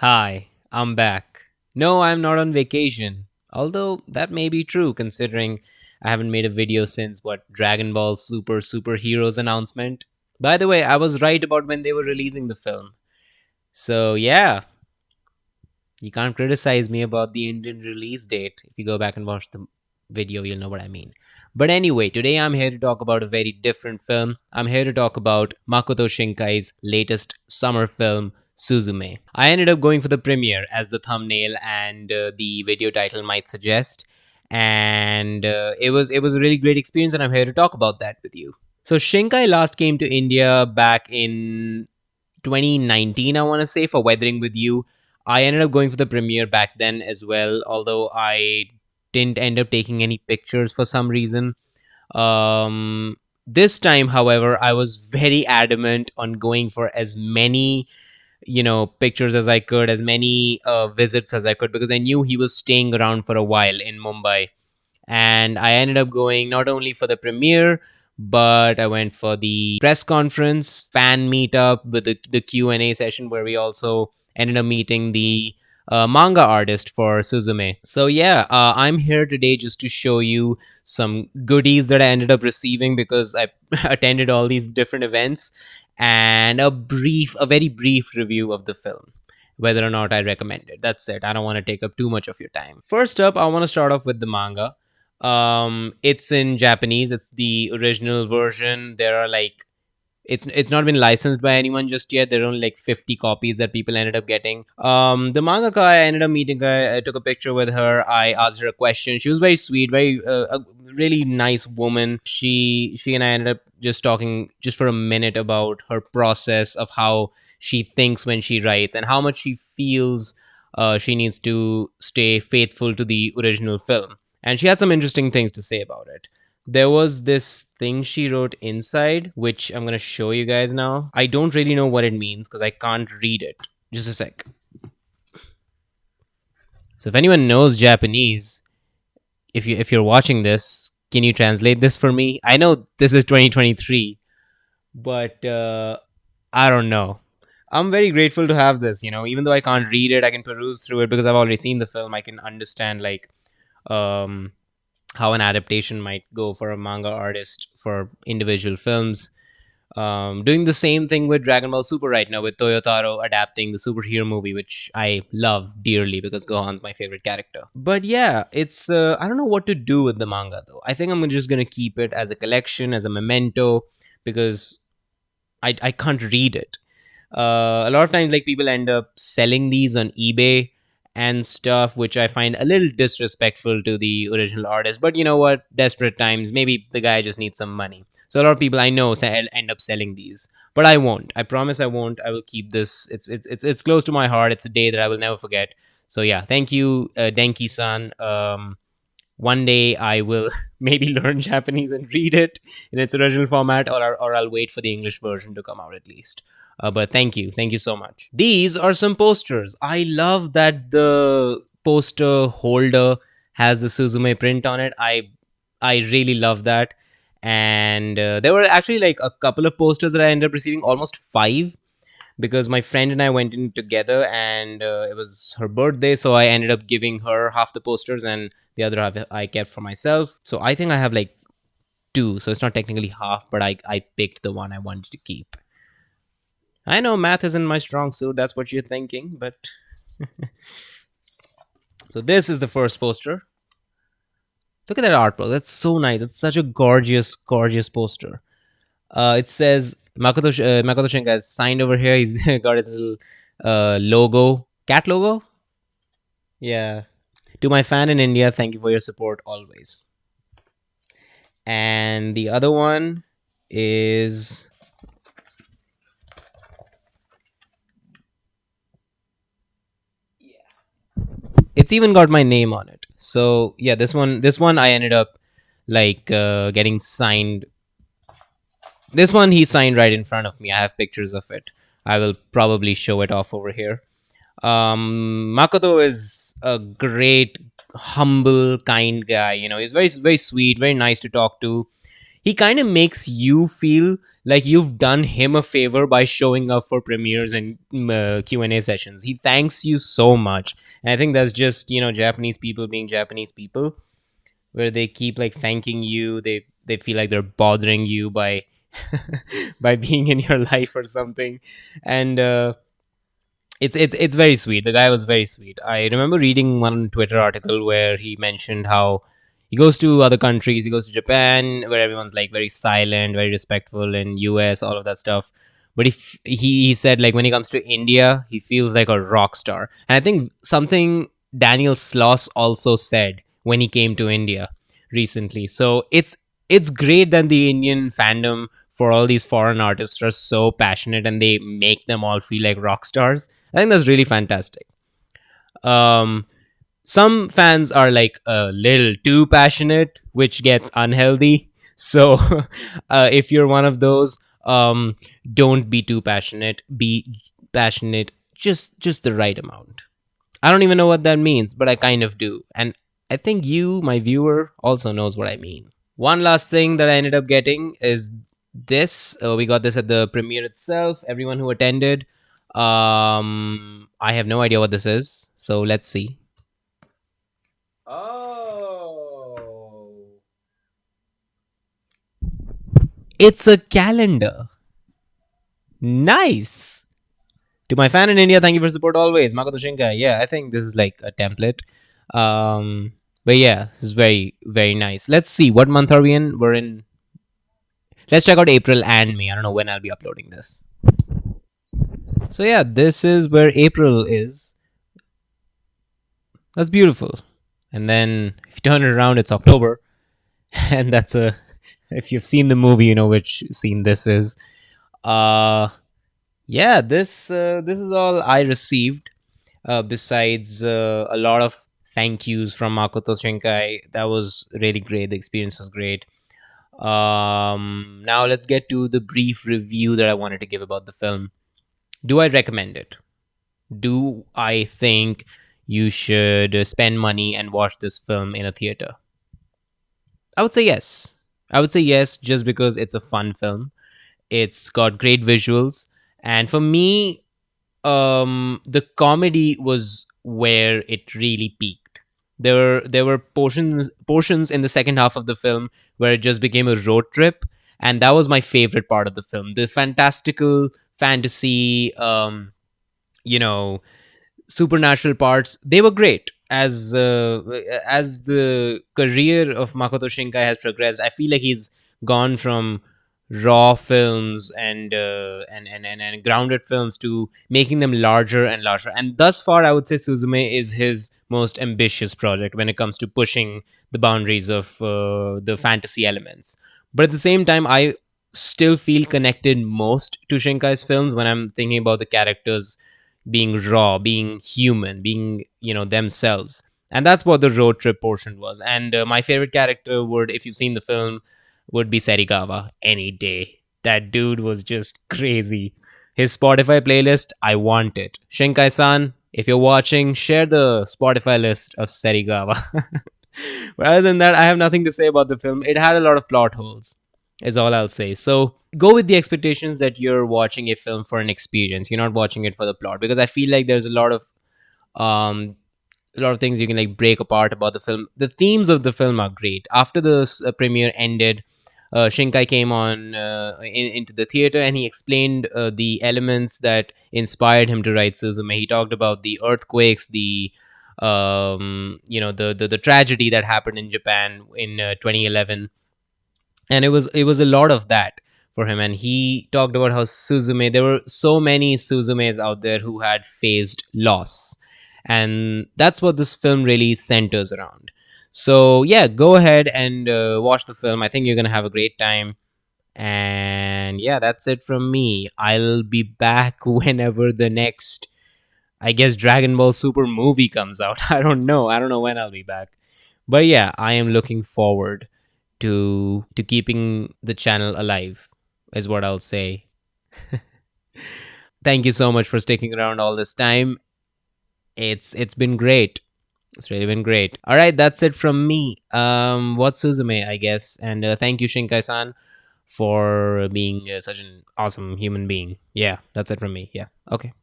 Hi, I'm back. No, I'm not on vacation. Although that may be true considering I haven't made a video since Dragon Ball Superheroes announcement. By the way, I was right about when they were releasing the film. So yeah, you can't criticize me about the Indian release date. If you go back and watch the video, you'll know what I mean. But anyway, today I'm here to talk about a very different film. I'm here to talk about Makoto Shinkai's latest summer film, Suzume. I ended up going for the premiere, as the thumbnail and the video title might suggest, and it was a really great experience, and I'm here to talk about that with you. So Shinkai last came to India back in 2019, I want to say, for Weathering with You. I ended up going for the premiere back then as well, although I didn't end up taking any pictures for some reason. This time, however, I was very adamant on going for as many, pictures as I could, as many visits as I could, because I knew he was staying around for a while in Mumbai. And I ended up going not only for the premiere, but I went for the press conference, fan meetup with the Q&A session where we also ended up meeting the manga artist for Suzume. So yeah, I'm here today just to show you some goodies that I ended up receiving because I attended all these different events, and a very brief review of the film, whether or not I recommend it. That's it. I don't want to take up too much of your time. First up, I want to start off with the manga. It's in Japanese. It's the original version. There are like it's not been licensed by anyone just yet. There are only like 50 copies that people ended up getting. The mangaka, I ended up meeting her. I took a picture with her. I asked her a question. She was very sweet, very a really nice woman. She and I ended up just talking just for a minute about her process of how she thinks when she writes and how much she feels she needs to stay faithful to the original film. And she had some interesting things to say about it. There was this thing she wrote inside, which I'm going to show you guys now. I don't really know what it means because I can't read it. Just a sec. So if anyone knows Japanese, if you're watching this, can you translate this for me? I know this is 2023, but I don't know. I'm very grateful to have this, even though I can't read it, I can peruse through it because I've already seen the film. I can understand like um how an adaptation might go for a manga artist for individual films. Doing the same thing with Dragon Ball Super right now with Toyotaro adapting the superhero movie, which I love dearly because Gohan's my favorite character. But yeah, it's I don't know what to do with the manga though. I think I'm just gonna keep it as a collection, as a memento, because I can't read it. A lot of times, like people end up selling these on eBay and stuff, which I find a little disrespectful to the original artist. But you know what? Desperate times. Maybe the guy just needs some money. So a lot of people I know end up selling these, but I won't. I promise I won't. I will keep this. It's close to my heart. It's a day that I will never forget. So yeah, thank you, Denki-san. One day I will maybe learn Japanese and read it in its original format, or I'll wait for the English version to come out at least. But thank you so much. These are some posters. I love that the poster holder has the Suzume print on it. I really love that. And there were actually like a couple of posters that I ended up receiving, almost five, because my friend and I went in together, and it was her birthday, so I ended up giving her half the posters, and the other half I kept for myself. So I think I have like two, so it's not technically half, but I picked the one I wanted to keep. I know math isn't my strong suit, that's what you're thinking, but so this is the first poster. Look at that art, bro. That's so nice. It's such a gorgeous poster. It says Makoto Shinkai is signed over here. He's got his little logo, cat logo. Yeah. To my fan in India, thank you for your support always. And the other one is it's even got my name on it. So yeah, this one I ended up like getting signed. This one he signed right in front of me. I have pictures of it. I will probably show it off over here. Makoto is a great, humble, kind guy. He's very, very sweet, very nice to talk to. He kind of makes you feel Like you've done him a favor by showing up for premieres and Q&A sessions. He thanks you so much. And I think that's just, Japanese people being Japanese people, where they keep like thanking you. They feel like they're bothering you by by being in your life or something. And it's very sweet. The guy was very sweet. I remember reading one Twitter article where he mentioned how he goes to other countries. He goes to Japan, where everyone's like very silent, very respectful, in US, all of that stuff. But if he said like when he comes to India, he feels like a rock star. And I think something Daniel Sloss also said when he came to India recently. So it's great that the Indian fandom for all these foreign artists are so passionate and they make them all feel like rock stars. I think that's really fantastic. Um, some fans are like a little too passionate, which gets unhealthy. So, if you're one of those, don't be too passionate. Be passionate, just the right amount. I don't even know what that means, but I kind of do, and I think you, my viewer, also knows what I mean. One last thing that I ended up getting is this. We got this at the premiere itself. Everyone who attended. I have no idea what this is, so let's see. Oh, it's a calendar. Nice. To my fan in India, thank you for support always. Makoto Shinkai. Yeah, I think this is like a template. But yeah, this is very, very nice. Let's see. What month are we in? We're in. Let's check out April and May. I don't know when I'll be uploading this. So yeah, this is where April is. That's beautiful. And then if you turn it around, it's October. And that's a. If you've seen the movie, you know which scene this is. Uh, yeah, this is all I received. Besides a lot of thank yous from Makoto Shinkai, that was really great. The experience was great. Now let's get to the brief review that I wanted to give about the film. Do I recommend it? Do I think you should spend money and watch this film in a theater? I would say yes. I would say yes, just because it's a fun film. It's got great visuals, and for me, the comedy was where it really peaked. There were portions in the second half of the film where it just became a road trip, and that was my favorite part of the film. The fantastical fantasy, you know, supernatural parts, they were great. As the career of Makoto Shinkai has progressed, I feel like he's gone from raw films and grounded films to making them larger and larger. And thus far, I would say Suzume is his most ambitious project when it comes to pushing the boundaries of the fantasy elements. But at the same time, I still feel connected most to Shinkai's films when I'm thinking about the characters being raw, being human, being, themselves. And that's what the road trip portion was. And my favorite character would, if you've seen the film, would be Serigawa any day. That dude was just crazy. His Spotify playlist, I want it. Shinkai-san, if you're watching, share the Spotify list of Serigawa. But other than that, I have nothing to say about the film. It had a lot of plot holes, is all I'll say. So go with the expectations that you're watching a film for an experience. You're not watching it for the plot, because I feel like there's um a lot of things you can like break apart about the film. The themes of the film are great. After the premiere ended, Shinkai came on into the theater and he explained the elements that inspired him to write Suzume. He talked about the earthquakes, the tragedy that happened in Japan in 2011, and it was a lot of that for him. And he talked about how Suzume, there were so many Suzumes out there who had faced loss, and that's what this film really centers around. So yeah, go ahead and watch the film. I think you're gonna have a great time. And yeah, that's it from me. I'll be back whenever the next, I guess, Dragon Ball Super movie comes out. I don't know when I'll be back. But yeah, I am looking forward to keeping the channel alive, is what I'll say. Thank you so much for sticking around all this time. It's been great. It's really been great. All right, that's it from me. What's Suzume, I guess. And thank you, Shinkai-san, for being such an awesome human being. Yeah, that's it from me. Yeah. Okay.